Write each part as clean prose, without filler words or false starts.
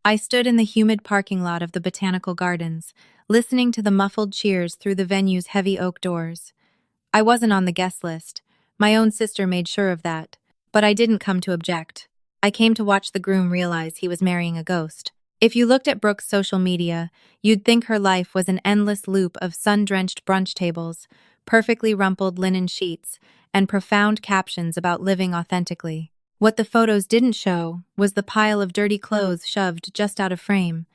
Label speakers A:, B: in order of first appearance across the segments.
A: I stood in the humid parking lot of the Botanical Gardens, listening to the muffled cheers through the venue's heavy oak doors. I wasn't on the guest list. My own sister made sure of that. But I didn't come to object. I came to watch the groom realize he was marrying a ghost. If you looked at Brooke's social media, you'd think her life was an endless loop of sun-drenched brunch tables, perfectly rumpled linen sheets, and profound captions about living authentically. What the photos didn't show was the pile of dirty clothes shoved just out of frame,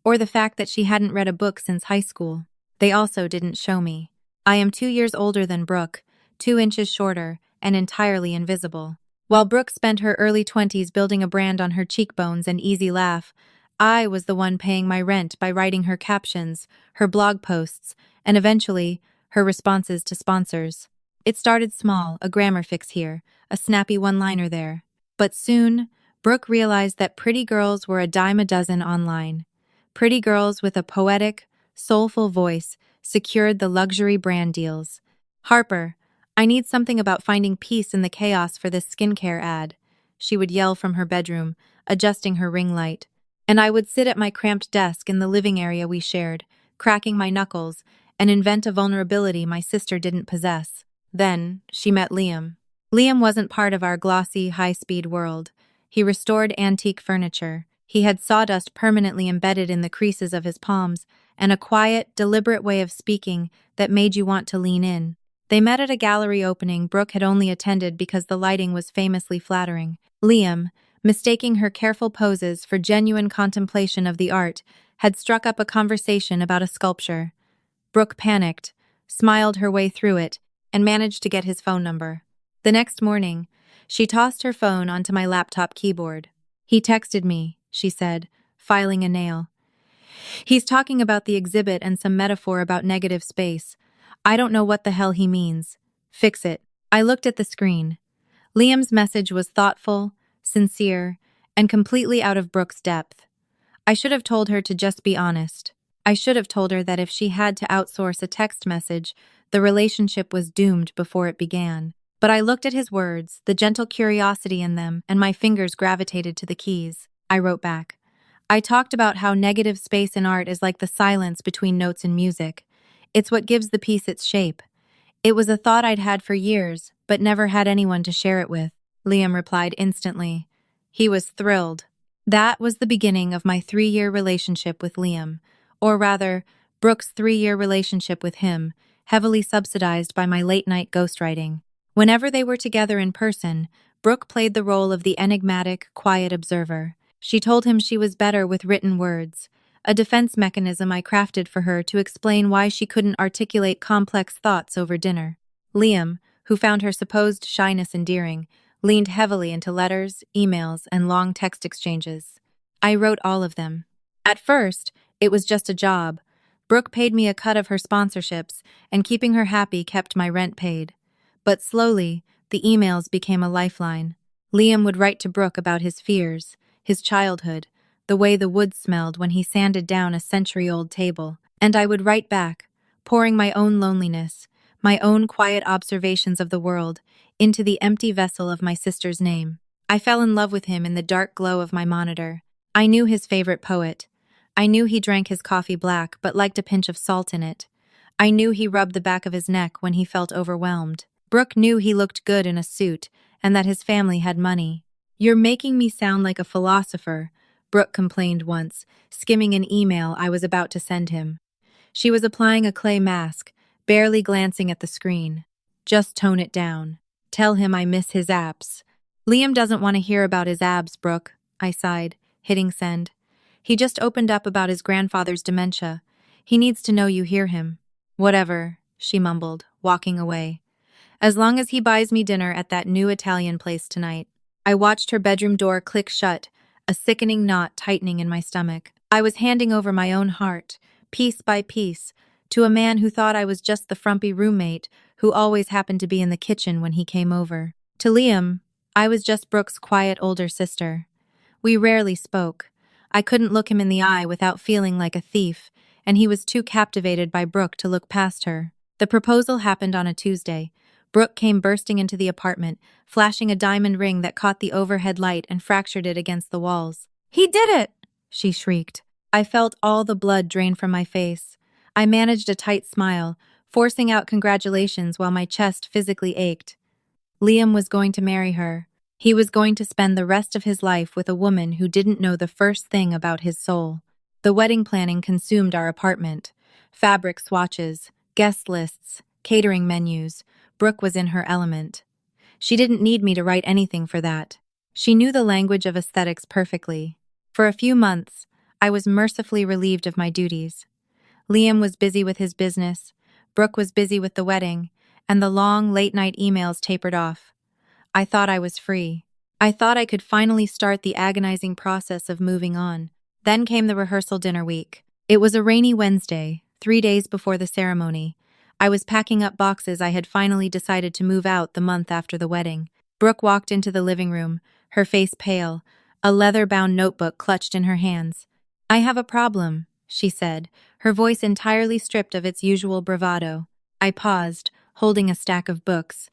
A: or the fact that she hadn't read a book since high school. They also didn't show me. I am 2 years older than Brooke, 2 inches shorter, and entirely invisible. While Brooke spent her early 20s building a brand on her cheekbones and easy laugh, I was the one paying my rent by writing her captions, her blog posts, and eventually, her responses to sponsors. It started small, a grammar fix here, a snappy one-liner there. But soon, Brooke realized that pretty girls were a dime a dozen online. Pretty girls with a poetic, soulful voice secured the luxury brand deals. "Harper, I need something about finding peace in the chaos for this skincare ad," she would yell from her bedroom, adjusting her ring light. And I would sit at my cramped desk in the living area we shared, cracking my knuckles, and invent a vulnerability my sister didn't possess. Then, she met Liam. Liam wasn't part of our glossy, high-speed world. He restored antique furniture. He had sawdust permanently embedded in the creases of his palms, and a quiet, deliberate way of speaking that made you want to lean in. They met at a gallery opening Brooke had only attended because the lighting was famously flattering. Liam, mistaking her careful poses for genuine contemplation of the art, had struck up a conversation about a sculpture. Brooke panicked, smiled her way through it, and managed to get his phone number. The next morning, she tossed her phone onto my laptop keyboard. "He texted me," she said, filing a nail. "He's talking about the exhibit and some metaphor about negative space. I don't know what the hell he means. Fix it." I looked at the screen. Liam's message was thoughtful, sincere, and completely out of Brooke's depth. I should have told her to just be honest. I should have told her that if she had to outsource a text message, the relationship was doomed before it began. But I looked at his words, the gentle curiosity in them, and my fingers gravitated to the keys. I wrote back. I talked about how negative space in art is like the silence between notes in music. It's what gives the piece its shape. It was a thought I'd had for years, but never had anyone to share it with. Liam replied instantly. He was thrilled. That was the beginning of my 3-year relationship with Liam, or rather, Brooke's 3-year relationship with him, heavily subsidized by my late-night ghostwriting. Whenever they were together in person, Brooke played the role of the enigmatic, quiet observer. She told him she was better with written words, a defense mechanism I crafted for her to explain why she couldn't articulate complex thoughts over dinner. Liam, who found her supposed shyness endearing, leaned heavily into letters, emails, and long text exchanges. I wrote all of them. At first, it was just a job. Brooke paid me a cut of her sponsorships, and keeping her happy kept my rent paid. But slowly, the emails became a lifeline. Liam would write to Brooke about his fears, his childhood, the way the wood smelled when he sanded down a century-old table. And I would write back, pouring my own loneliness, my own quiet observations of the world, into the empty vessel of my sister's name. I fell in love with him in the dark glow of my monitor. I knew his favorite poet. I knew he drank his coffee black but liked a pinch of salt in it. I knew he rubbed the back of his neck when he felt overwhelmed. Brooke knew he looked good in a suit and that his family had money. "You're making me sound like a philosopher," Brooke complained once, skimming an email I was about to send him. She was applying a clay mask, barely glancing at the screen. "Just tone it down. Tell him I miss his abs." "Liam doesn't want to hear about his abs, Brooke," I sighed, hitting send. "He just opened up about his grandfather's dementia. He needs to know you hear him." "Whatever," she mumbled, walking away. "As long as he buys me dinner at that new Italian place tonight." I watched her bedroom door click shut, a sickening knot tightening in my stomach. I was handing over my own heart, piece by piece, to a man who thought I was just the frumpy roommate who always happened to be in the kitchen when he came over. To Liam, I was just Brooke's quiet older sister. We rarely spoke. I couldn't look him in the eye without feeling like a thief, and he was too captivated by Brooke to look past her. The proposal happened on a Tuesday. Brooke came bursting into the apartment, flashing a diamond ring that caught the overhead light and fractured it against the walls. "He did it!" she shrieked. I felt all the blood drain from my face. I managed a tight smile, forcing out congratulations while my chest physically ached. Liam was going to marry her. He was going to spend the rest of his life with a woman who didn't know the first thing about his soul. The wedding planning consumed our apartment. Fabric swatches, guest lists, catering menus. Brooke was in her element. She didn't need me to write anything for that. She knew the language of aesthetics perfectly. For a few months, I was mercifully relieved of my duties. Liam was busy with his business, Brooke was busy with the wedding, and the long, late-night emails tapered off. I thought I was free. I thought I could finally start the agonizing process of moving on. Then came the rehearsal dinner week. It was a rainy Wednesday, 3 days before the ceremony. I was packing up boxes I had finally decided to move out the month after the wedding. Brooke walked into the living room, her face pale, a leather-bound notebook clutched in her hands. "I have a problem," she said, her voice entirely stripped of its usual bravado. I paused, holding a stack of books.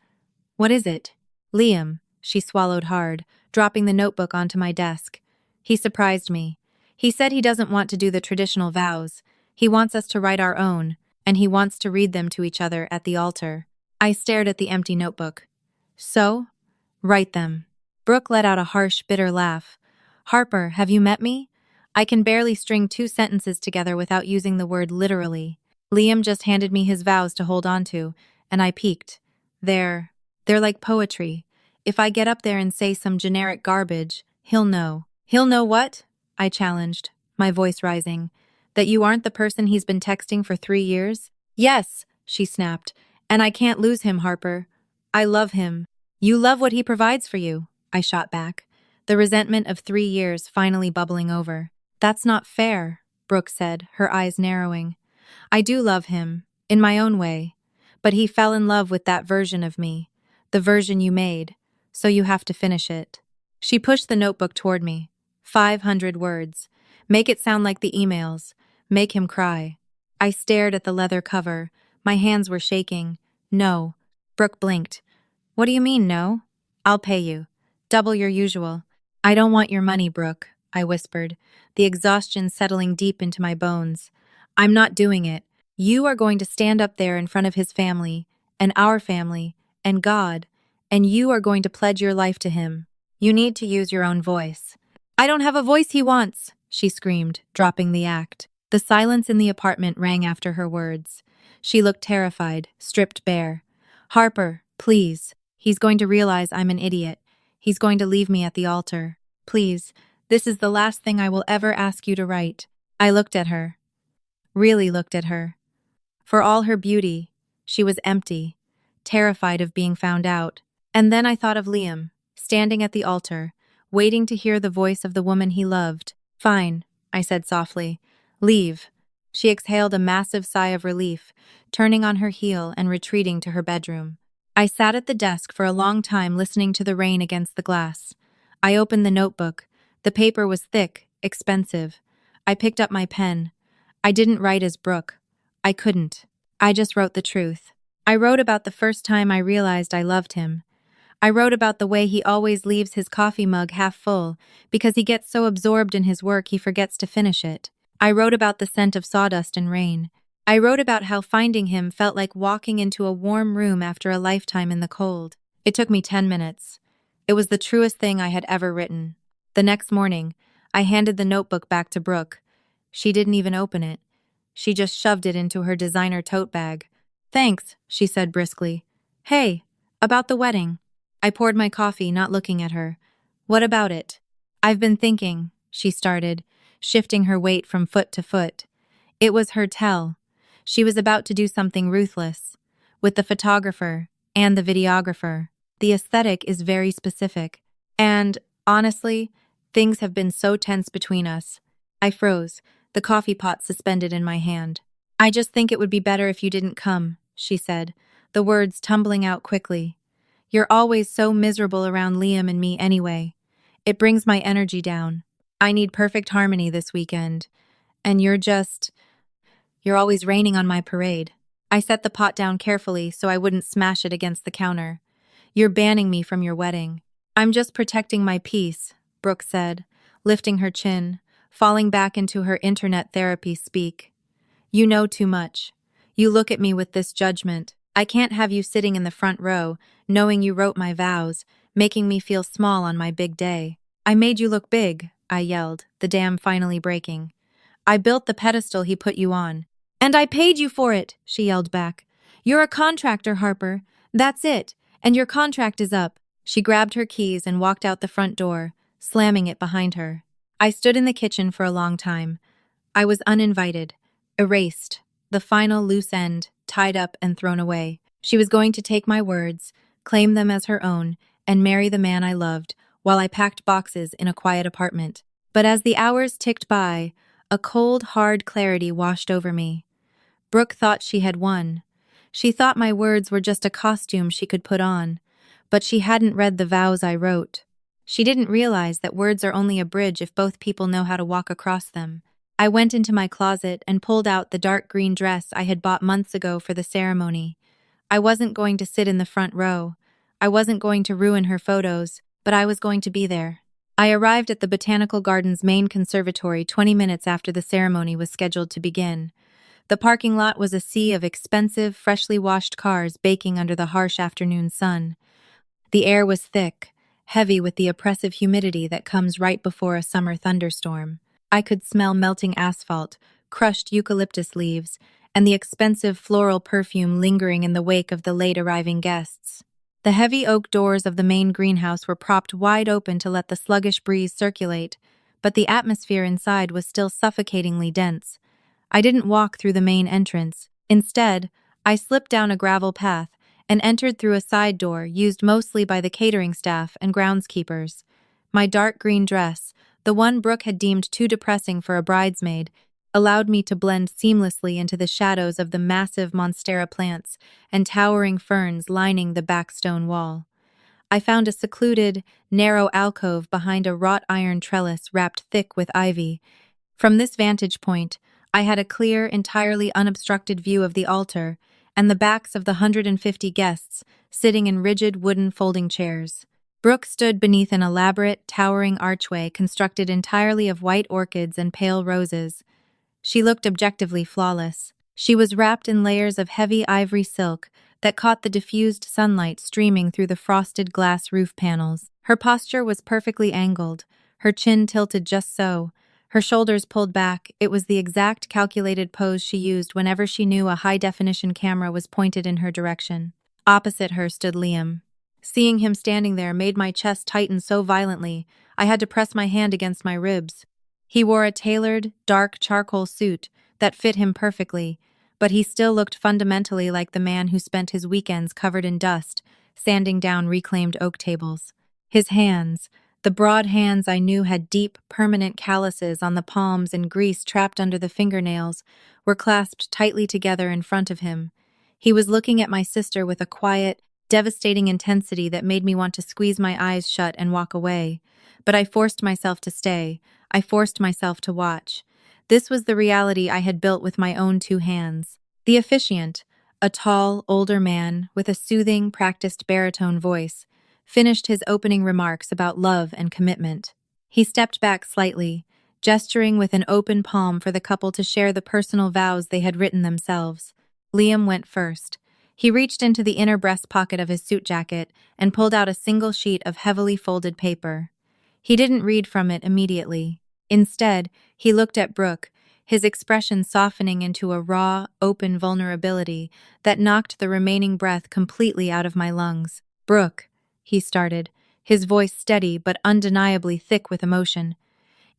A: "What is it?" "Liam," she swallowed hard, dropping the notebook onto my desk. "He surprised me. He said he doesn't want to do the traditional vows. He wants us to write our own, and he wants to read them to each other at the altar." I stared at the empty notebook. "So? Write them." Brooke let out a harsh, bitter laugh. "Harper, have you met me? I can barely string 2 sentences together without using the word literally. Liam just handed me his vows to hold on to, and I peeked. They're like poetry. If I get up there and say some generic garbage, he'll know." "He'll know what?" I challenged, my voice rising. "That you aren't the person he's been texting for 3 years?" "Yes," she snapped, "and I can't lose him, Harper. I love him." "You love what he provides for you," I shot back, the resentment of 3 years finally bubbling over. "That's not fair," Brooke said, her eyes narrowing. "I do love him, in my own way, but he fell in love with that version of me, the version you made, so you have to finish it." She pushed the notebook toward me. 500 words. Make it sound like the emails. Make him cry. I stared at the leather cover. My hands were shaking. "No." Brooke blinked. "What do you mean, no?" "I'll pay you. Double your usual." "I don't want your money, Brooke," I whispered, the exhaustion settling deep into my bones. "I'm not doing it. You are going to stand up there in front of his family, and our family, and God, and you are going to pledge your life to him. You need to use your own voice." "I don't have a voice he wants," she screamed, dropping the act. The silence in the apartment rang after her words. She looked terrified, stripped bare. "Harper, please. He's going to realize I'm an idiot. He's going to leave me at the altar. Please, this is the last thing I will ever ask you to write." I looked at her. Really looked at her. For all her beauty, she was empty, terrified of being found out. And then I thought of Liam, standing at the altar, waiting to hear the voice of the woman he loved. "Fine," I said softly. "Leave." She exhaled a massive sigh of relief, turning on her heel and retreating to her bedroom. I sat at the desk for a long time listening to the rain against the glass. I opened the notebook. The paper was thick, expensive. I picked up my pen. I didn't write as Brooke. I couldn't. I just wrote the truth. I wrote about the first time I realized I loved him. I wrote about the way he always leaves his coffee mug half full because he gets so absorbed in his work he forgets to finish it. I wrote about the scent of sawdust and rain. I wrote about how finding him felt like walking into a warm room after a lifetime in the cold. It took me 10 minutes. It was the truest thing I had ever written. The next morning, I handed the notebook back to Brooke. She didn't even open it. She just shoved it into her designer tote bag. "Thanks," she said briskly. "Hey, about the wedding." I poured my coffee, not looking at her. "What about it?" "I've been thinking," she started, shifting her weight from foot to foot. It was her tell. She was about to do something ruthless. With the photographer and the videographer. The aesthetic is very specific. And, honestly, things have been so tense between us. I froze, the coffee pot suspended in my hand. "I just think it would be better if you didn't come," she said, the words tumbling out quickly. "You're always so miserable around Liam and me anyway. It brings my energy down. I need perfect harmony this weekend. And you're always raining on my parade." I set the pot down carefully so I wouldn't smash it against the counter. "You're banning me from your wedding." "I'm just protecting my peace," Brooke said, lifting her chin, falling back into her internet therapy speak. You know too much. You look at me with this judgment. I can't have you sitting in the front row, knowing you wrote my vows, making me feel small on my big day. I made you look big, I yelled, the dam finally breaking. I built the pedestal he put you on. And I paid you for it, she yelled back. You're a contractor, Harper. That's it. And your contract is up. She grabbed her keys and walked out the front door, slamming it behind her. I stood in the kitchen for a long time. I was uninvited, erased, the final loose end tied up and thrown away. She was going to take my words, claim them as her own, and marry the man I loved, while I packed boxes in a quiet apartment. But as the hours ticked by, a cold, hard clarity washed over me. Brooke thought she had won. She thought my words were just a costume she could put on, but she hadn't read the vows I wrote. She didn't realize that words are only a bridge if both people know how to walk across them. I went into my closet and pulled out the dark green dress I had bought months ago for the ceremony. I wasn't going to sit in the front row. I wasn't going to ruin her photos, but I was going to be there. I arrived at the Botanical Gardens main conservatory 20 minutes after the ceremony was scheduled to begin. The parking lot was a sea of expensive, freshly washed cars baking under the harsh afternoon sun. The air was thick, heavy with the oppressive humidity that comes right before a summer thunderstorm. I could smell melting asphalt, crushed eucalyptus leaves, and the expensive floral perfume lingering in the wake of the late-arriving guests. The heavy oak doors of the main greenhouse were propped wide open to let the sluggish breeze circulate, but the atmosphere inside was still suffocatingly dense. I didn't walk through the main entrance. Instead, I slipped down a gravel path and entered through a side door used mostly by the catering staff and groundskeepers. My dark green dress, the one Brooke had deemed too depressing for a bridesmaid, allowed me to blend seamlessly into the shadows of the massive monstera plants and towering ferns lining the back stone wall. I found a secluded, narrow alcove behind a wrought iron trellis wrapped thick with ivy. From this vantage point, I had a clear, entirely unobstructed view of the altar and the backs of the 150 guests sitting in rigid wooden folding chairs. Brooke stood beneath an elaborate, towering archway constructed entirely of white orchids and pale roses. She looked objectively flawless. She was wrapped in layers of heavy ivory silk that caught the diffused sunlight streaming through the frosted glass roof panels. Her posture was perfectly angled, her chin tilted just so, her shoulders pulled back. It was the exact calculated pose she used whenever she knew a high-definition camera was pointed in her direction. Opposite her stood Liam. Seeing him standing there made my chest tighten so violently, I had to press my hand against my ribs. He wore a tailored, dark charcoal suit that fit him perfectly, but he still looked fundamentally like the man who spent his weekends covered in dust, sanding down reclaimed oak tables. His hands, the broad hands I knew had deep, permanent calluses on the palms and grease trapped under the fingernails, were clasped tightly together in front of him. He was looking at my sister with a quiet, devastating intensity that made me want to squeeze my eyes shut and walk away. But I forced myself to stay. I forced myself to watch. This was the reality I had built with my own two hands. The officiant, a tall, older man with a soothing, practiced baritone voice, finished his opening remarks about love and commitment. He stepped back slightly, gesturing with an open palm for the couple to share the personal vows they had written themselves. Liam went first. He reached into the inner breast pocket of his suit jacket and pulled out a single sheet of heavily folded paper. He didn't read from it immediately. Instead, he looked at Brooke, his expression softening into a raw, open vulnerability that knocked the remaining breath completely out of my lungs. "Brooke," he started, his voice steady but undeniably thick with emotion.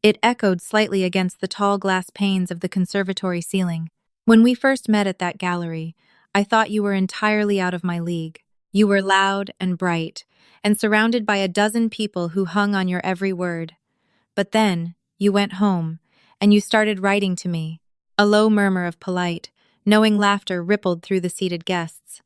A: It echoed slightly against the tall glass panes of the conservatory ceiling. "When we first met at that gallery, I thought you were entirely out of my league. You were loud and bright, and surrounded by a dozen people who hung on your every word. But then, you went home, and you started writing to me." A low murmur of polite, knowing laughter rippled through the seated guests.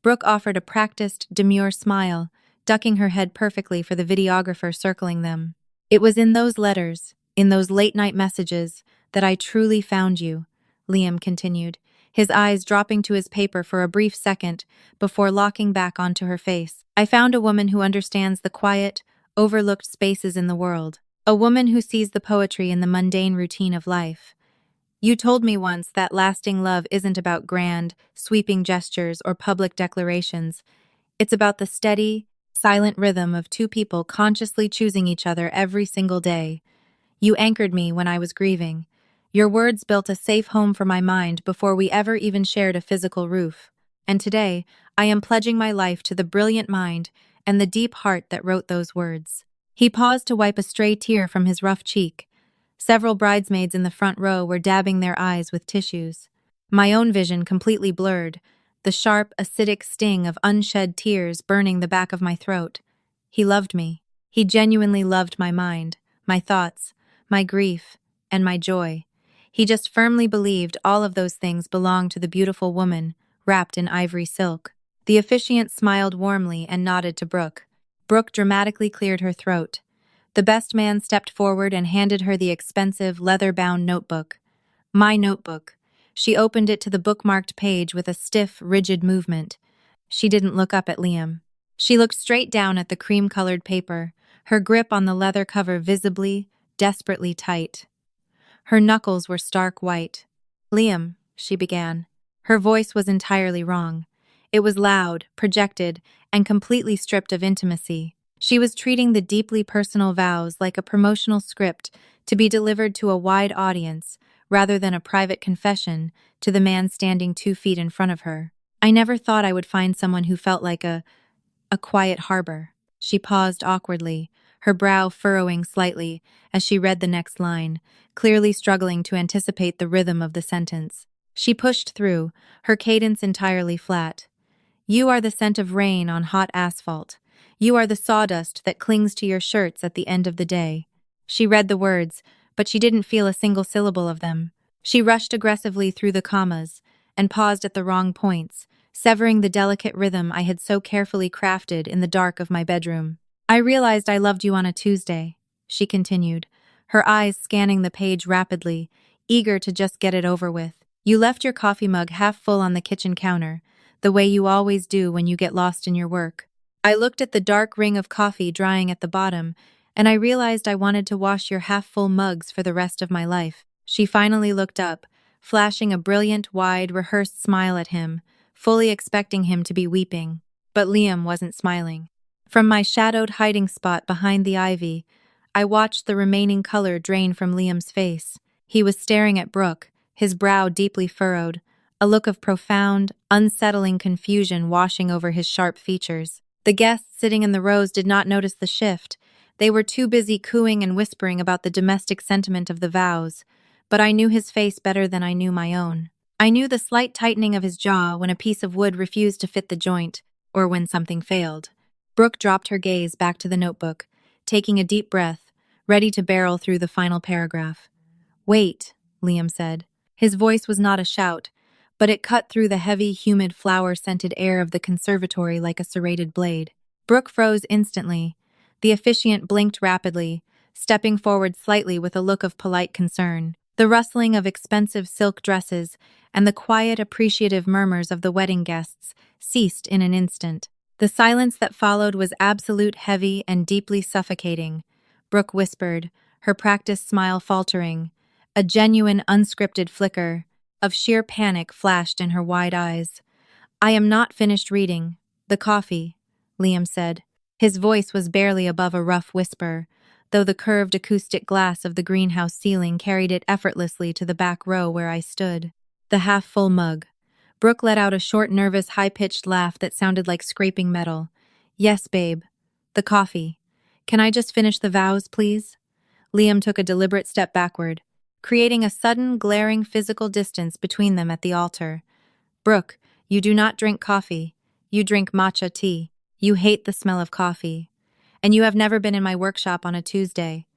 A: Brooke offered a practiced, demure smile, ducking her head perfectly for the videographer circling them. "It was in those letters, in those late-night messages, that I truly found you," Liam continued, his eyes dropping to his paper for a brief second before locking back onto her face. "I found a woman who understands the quiet, overlooked spaces in the world. a woman who sees the poetry in the mundane routine of life. You told me once that lasting love isn't about grand, sweeping gestures or public declarations. It's about the steady, silent rhythm of two people consciously choosing each other every single day. You anchored me when I was grieving. Your words built a safe home for my mind before we ever even shared a physical roof. And today, I am pledging my life to the brilliant mind and the deep heart that wrote those words. He paused to wipe a stray tear from his rough cheek. Several bridesmaids in the front row were dabbing their eyes with tissues. My own vision completely blurred, the sharp, acidic sting of unshed tears burning the back of my throat. He loved me. He genuinely loved my mind, my thoughts, my grief, and my joy. He just firmly believed all of those things belonged to the beautiful woman, wrapped in ivory silk. The officiant smiled warmly and nodded to Brooke. Brooke dramatically cleared her throat. The best man stepped forward and handed her the expensive, leather-bound notebook. My notebook. She opened it to the bookmarked page with a stiff, rigid movement. She didn't look up at Liam. She looked straight down at the cream-colored paper, her grip on the leather cover visibly, desperately tight. Her knuckles were stark white. "Liam," she began. Her voice was entirely wrong. It was loud, projected, and completely stripped of intimacy. She was treating the deeply personal vows like a promotional script to be delivered to a wide audience, rather than a private confession to the man standing 2 feet in front of her. I never thought I would find someone who felt like a quiet harbor. She paused awkwardly, her brow furrowing slightly as she read the next line, clearly struggling to anticipate the rhythm of the sentence. She pushed through, her cadence entirely flat. "You are the scent of rain on hot asphalt. You are the sawdust that clings to your shirts at the end of the day." She read the words, but she didn't feel a single syllable of them. She rushed aggressively through the commas and paused at the wrong points, severing the delicate rhythm I had so carefully crafted in the dark of my bedroom. "I realized I loved you on a Tuesday," she continued, her eyes scanning the page rapidly, eager to just get it over with. "You left your coffee mug half full on the kitchen counter, the way you always do when you get lost in your work. I looked at the dark ring of coffee drying at the bottom, and I realized I wanted to wash your half-full mugs for the rest of my life." She finally looked up, flashing a brilliant, wide, rehearsed smile at him, fully expecting him to be weeping. But Liam wasn't smiling. From my shadowed hiding spot behind the ivy, I watched the remaining color drain from Liam's face. He was staring at Brooke, his brow deeply furrowed, a look of profound, unsettling confusion washing over his sharp features. The guests sitting in the rows did not notice the shift. They were too busy cooing and whispering about the domestic sentiment of the vows, but I knew his face better than I knew my own. I knew the slight tightening of his jaw when a piece of wood refused to fit the joint, or when something failed. Brooke dropped her gaze back to the notebook, taking a deep breath, ready to barrel through the final paragraph. "Wait," Liam said. His voice was not a shout, but it cut through the heavy, humid, flower-scented air of the conservatory like a serrated blade. Brooke froze instantly. The officiant blinked rapidly, stepping forward slightly with a look of polite concern. The rustling of expensive silk dresses and the quiet, appreciative murmurs of the wedding guests ceased in an instant. The silence that followed was absolute, heavy, and deeply suffocating. Brooke whispered, her practiced smile faltering. A genuine, unscripted flicker of sheer panic flashed in her wide eyes. "I am not finished reading. The coffee," Liam said. His voice was barely above a rough whisper, though the curved acoustic glass of the greenhouse ceiling carried it effortlessly to the back row where I stood. "The half-full mug." Brooke let out a short, nervous, high-pitched laugh that sounded like scraping metal. "Yes, babe. The coffee. Can I just finish the vows, please?" Liam took a deliberate step backward, creating a sudden, glaring physical distance between them at the altar. "Brooke, you do not drink coffee. You drink matcha tea. You hate the smell of coffee. And you have never been in my workshop on a Tuesday.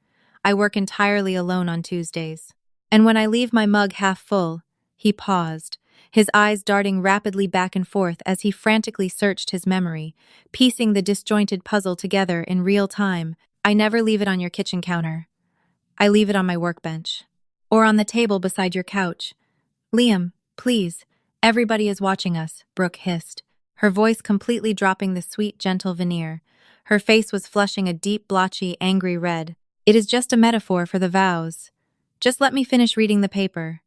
A: I work entirely alone on Tuesdays. And when I leave my mug half full," he paused, his eyes darting rapidly back and forth as he frantically searched his memory, piecing the disjointed puzzle together in real time. "I never leave it on your kitchen counter. I leave it on my workbench. Or on the table beside your couch." "Liam, please. Everybody is watching us," Brooke hissed, her voice completely dropping the sweet, gentle veneer. Her face was flushing a deep, blotchy, angry red. It is just a metaphor for the vows. Just let me finish reading the paper.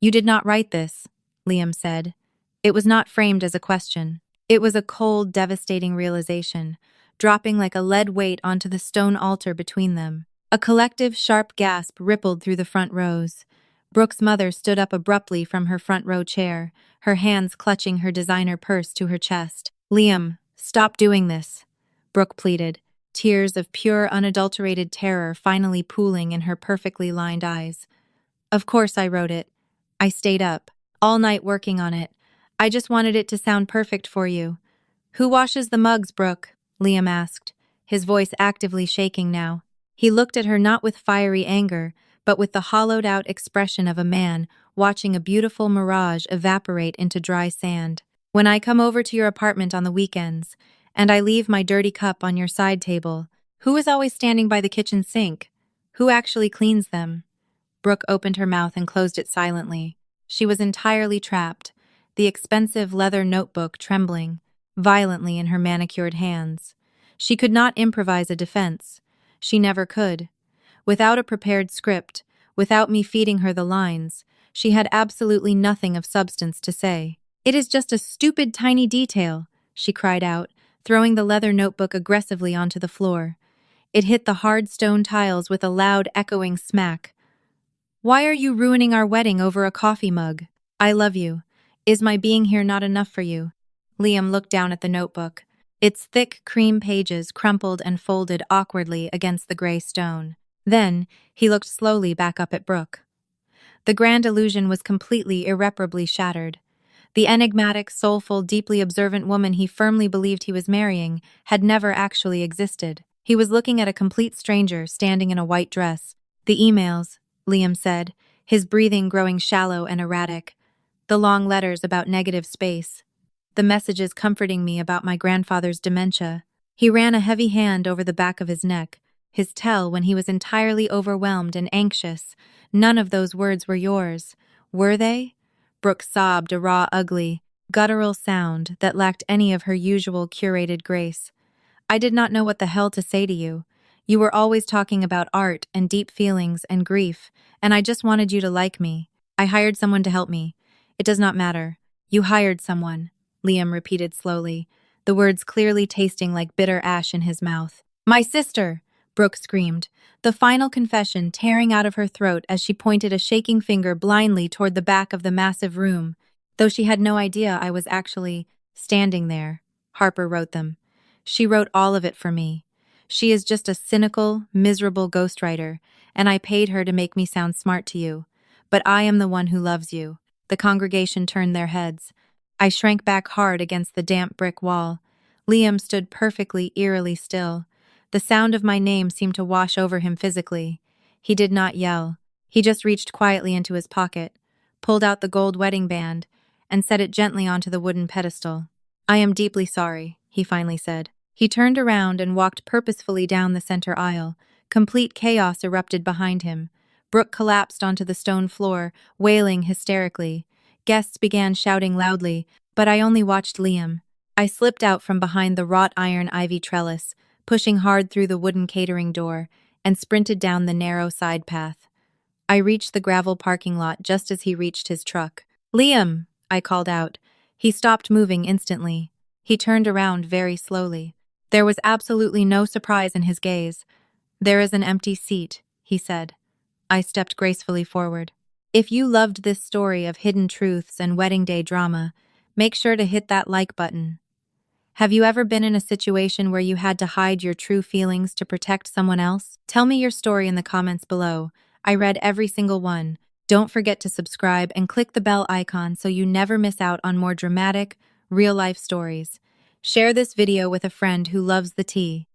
A: You did not write this, Liam said. It was not framed as a question. It was a cold, devastating realization, dropping like a lead weight onto the stone altar between them. A collective, sharp gasp rippled through the front rows. Brooke's mother stood up abruptly from her front row chair, her hands clutching her designer purse to her chest. Liam, stop doing this, Brooke pleaded, tears of pure, unadulterated terror finally pooling in her perfectly lined eyes. Of course I wrote it. I stayed up, all night working on it. I just wanted it to sound perfect for you. Who washes the mugs, Brooke? Liam asked, his voice actively shaking now. He looked at her not with fiery anger, but with the hollowed-out expression of a man watching a beautiful mirage evaporate into dry sand. When I come over to your apartment on the weekends, and I leave my dirty cup on your side table, who is always standing by the kitchen sink? Who actually cleans them? Brooke opened her mouth and closed it silently. She was entirely trapped, the expensive leather notebook trembling violently in her manicured hands. She could not improvise a defense. She never could. Without a prepared script, without me feeding her the lines, she had absolutely nothing of substance to say. It is just a stupid tiny detail, she cried out, throwing the leather notebook aggressively onto the floor. It hit the hard stone tiles with a loud, echoing smack. Why are you ruining our wedding over a coffee mug? I love you. Is my being here not enough for you? Liam looked down at the notebook, its thick cream pages crumpled and folded awkwardly against the gray stone. Then, he looked slowly back up at Brooke. The grand illusion was completely, irreparably shattered. The enigmatic, soulful, deeply observant woman he firmly believed he was marrying had never actually existed. He was looking at a complete stranger standing in a white dress. The emails, Liam said, his breathing growing shallow and erratic. The long letters about negative space. The messages comforting me about my grandfather's dementia. He ran a heavy hand over the back of his neck, his tell when he was entirely overwhelmed and anxious. None of those words were yours. Were they? Brooke sobbed a raw, ugly, guttural sound that lacked any of her usual curated grace. I did not know what the hell to say to you. You were always talking about art and deep feelings and grief, and I just wanted you to like me. I hired someone to help me. It does not matter. You hired someone, Liam repeated slowly, the words clearly tasting like bitter ash in his mouth. My sister! Brooke screamed, the final confession tearing out of her throat as she pointed a shaking finger blindly toward the back of the massive room, though she had no idea I was actually standing there. Harper wrote them. She wrote all of it for me. She is just a cynical, miserable ghostwriter, and I paid her to make me sound smart to you. But I am the one who loves you. The congregation turned their heads. I shrank back hard against the damp brick wall. Liam stood perfectly, eerily still. The sound of my name seemed to wash over him physically. He did not yell. He just reached quietly into his pocket, pulled out the gold wedding band, and set it gently onto the wooden pedestal. I am deeply sorry, he finally said. He turned around and walked purposefully down the center aisle. Complete chaos erupted behind him. Brooke collapsed onto the stone floor, wailing hysterically. Guests began shouting loudly, but I only watched Liam. I slipped out from behind the wrought iron ivy trellis, pushing hard through the wooden catering door, and sprinted down the narrow side path. I reached the gravel parking lot just as he reached his truck. Liam! I called out. He stopped moving instantly. He turned around very slowly. There was absolutely no surprise in his gaze. There is an empty seat, he said. I stepped gracefully forward. If you loved this story of hidden truths and wedding day drama, make sure to hit that like button. Have you ever been in a situation where you had to hide your true feelings to protect someone else? Tell me your story in the comments below. I read every single one. Don't forget to subscribe and click the bell icon so you never miss out on more dramatic, real-life stories. Share this video with a friend who loves the tea.